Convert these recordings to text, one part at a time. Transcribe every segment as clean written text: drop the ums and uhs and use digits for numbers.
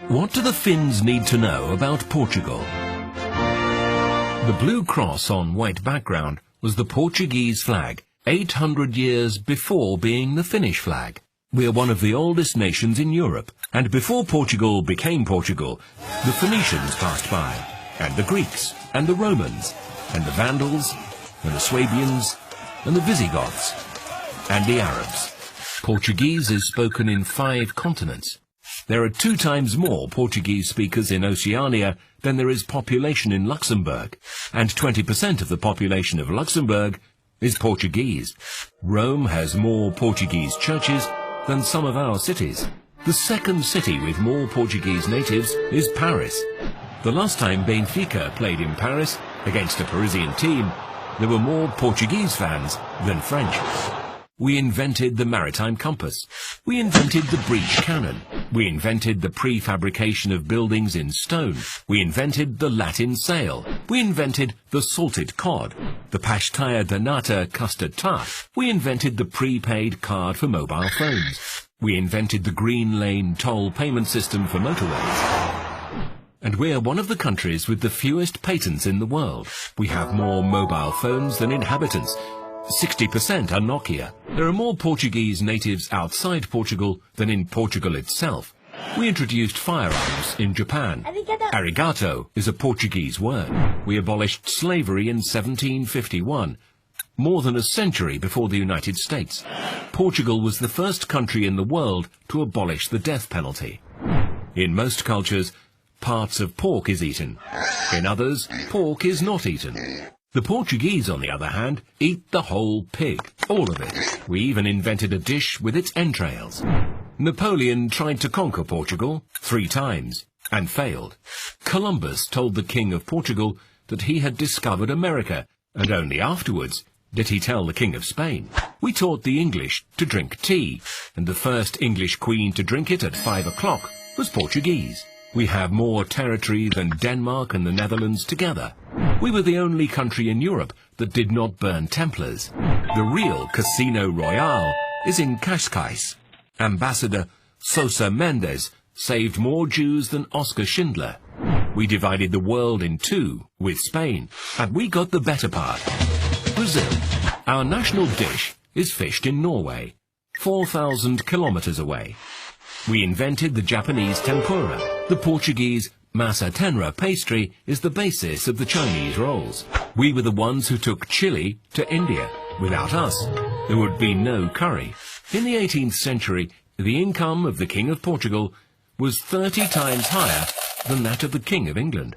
What do the Finns need to know about Portugal? The blue cross on white background was the Portuguese flag, 800 years before being the Finnish flag. We are one of the oldest nations in Europe, and before Portugal became Portugal, the Phoenicians passed by, and the Greeks, and the Romans, and the Vandals, and the Swabians, and the Visigoths, and the Arabs. Portuguese is spoken in 5 continents. There are 2 times more Portuguese speakers in Oceania than there is population in Luxembourg, and 20% of the population of Luxembourg is Portuguese. Rome has more Portuguese churches than some of our cities. The second city with more Portuguese natives is Paris. The last time Benfica played in Paris against a Parisian team, there were more Portuguese fans than French. We invented the maritime compass. We invented the breech cannon. We invented the prefabrication of buildings in stone. We invented the Latin sail. We invented the salted cod, the pashtaya de nata custard tart. We invented the prepaid card for mobile phones. We invented the green lane toll payment system for motorways. And we're one of the countries with the fewest patents in the world. We have more mobile phones than inhabitants. 60% are Nokia. There are more Portuguese natives outside Portugal than in Portugal itself. We introduced firearms in Japan. Arigato is a Portuguese word. We abolished slavery in 1751, more than a century before the United States. Portugal was the first country in the world to abolish the death penalty. In most cultures, parts of pork is eaten. In others, pork is not eaten. The Portuguese, on the other hand, eat the whole pig, all of it. We even invented a dish with its entrails. Napoleon tried to conquer Portugal 3 times and failed. Columbus told the King of Portugal that he had discovered America, and only afterwards did he tell the King of Spain. We taught the English to drink tea, and the first English queen to drink it at 5 o'clock was Portuguese. We have more territory than Denmark and the Netherlands together. We were the only country in Europe that did not burn Templars. The real Casino Royale is in Cascais. Ambassador Sosa Mendes saved more Jews than Oskar Schindler. We divided the world in 2 with Spain, and we got the better part. Brazil. Our national dish is fished in Norway, 4,000 kilometers away. We invented the Japanese tempura. The Portuguese massa tenra pastry is the basis of the Chinese rolls. We were the ones who took chili to India. Without us, there would be no curry. In the 18th century, the income of the King of Portugal was 30 times higher than that of the King of England.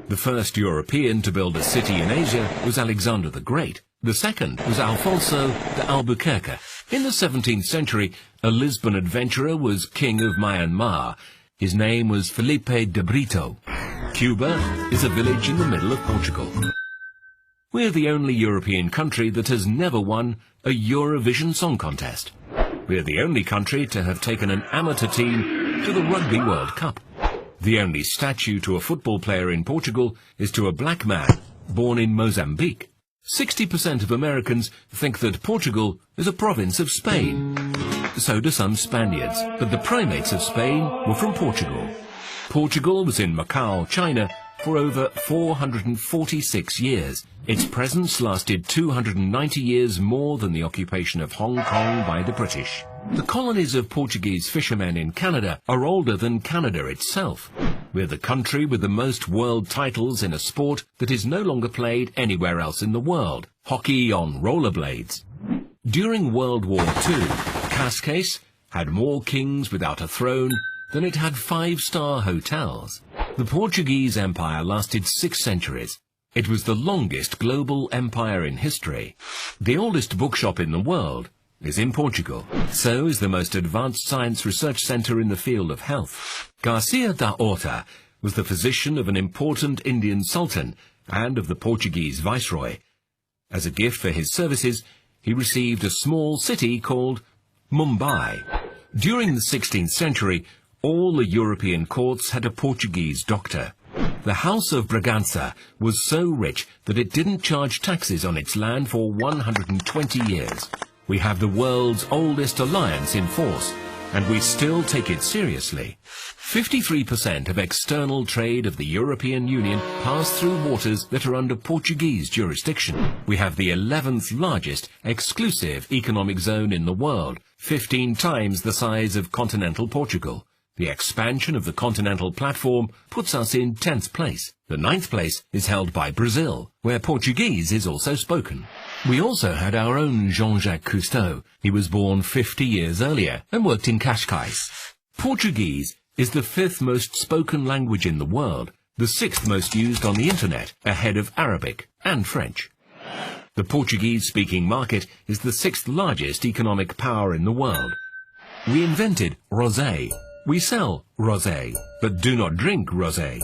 The first European to build a city in Asia was Alexander the Great. The second was Alfonso de Albuquerque. In the 17th century, a Lisbon adventurer was king of Myanmar. His name was Felipe de Brito. Cuba is a village in the middle of Portugal. We're the only European country that has never won a Eurovision Song Contest. We're the only country to have taken an amateur team to the Rugby World Cup. The only statue to a football player in Portugal is to a black man born in Mozambique. 60% of Americans think that Portugal is a province of Spain. So do some Spaniards, but the primates of Spain were from Portugal. Portugal was in Macau, China, for over 446 years. Its presence lasted 290 years more than the occupation of Hong Kong by the British. The colonies of Portuguese fishermen in Canada are older than Canada itself. We're the country with the most world titles in a sport that is no longer played anywhere else in the world, hockey on rollerblades. During World War II, Cascais had more kings without a throne than it had 5-star hotels. The Portuguese Empire lasted 6 centuries. It was the longest global empire in history. The oldest bookshop in the world is in Portugal. So is the most advanced science research center in the field of health. Garcia da Horta was the physician of an important Indian sultan and of the Portuguese viceroy. As a gift for his services, he received a small city called Mumbai. During the 16th century, all the European courts had a Portuguese doctor. The House of Bragança was so rich that it didn't charge taxes on its land for 120 years. We have the world's oldest alliance in force, and we still take it seriously. 53% of external trade of the European Union pass through waters that are under Portuguese jurisdiction. We have the 11th largest exclusive economic zone in the world, 15 times the size of continental Portugal. The expansion of the continental platform puts us in 10th place. The 9th place is held by Brazil, where Portuguese is also spoken. We also had our own Jean-Jacques Cousteau. He was born 50 years earlier and worked in Cascais. Portuguese is the 5th most spoken language in the world, the 6th most used on the internet, ahead of Arabic and French. The Portuguese-speaking market is the 6th largest economic power in the world. We invented rosé. We sell rosé, but do not drink rosé.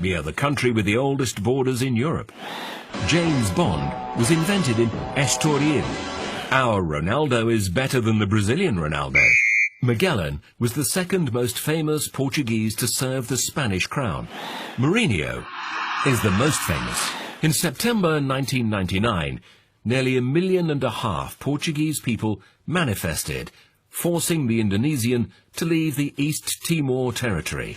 We are the country with the oldest borders in Europe. James Bond was invented in Estoril. Our Ronaldo is better than the Brazilian Ronaldo. Magellan was the 2nd most famous Portuguese to serve the Spanish crown. Mourinho is the most famous. In September 1999, nearly 1.5 million Portuguese people manifested, forcing the Indonesian to leave the East Timor territory.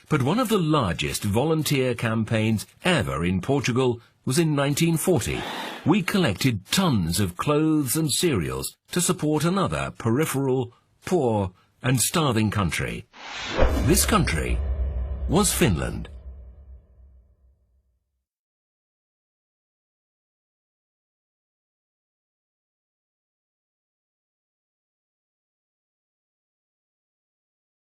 But one of the largest volunteer campaigns ever in Portugal was in 1940. We collected tons of clothes and cereals to support another peripheral, poor and starving country. This country was Finland.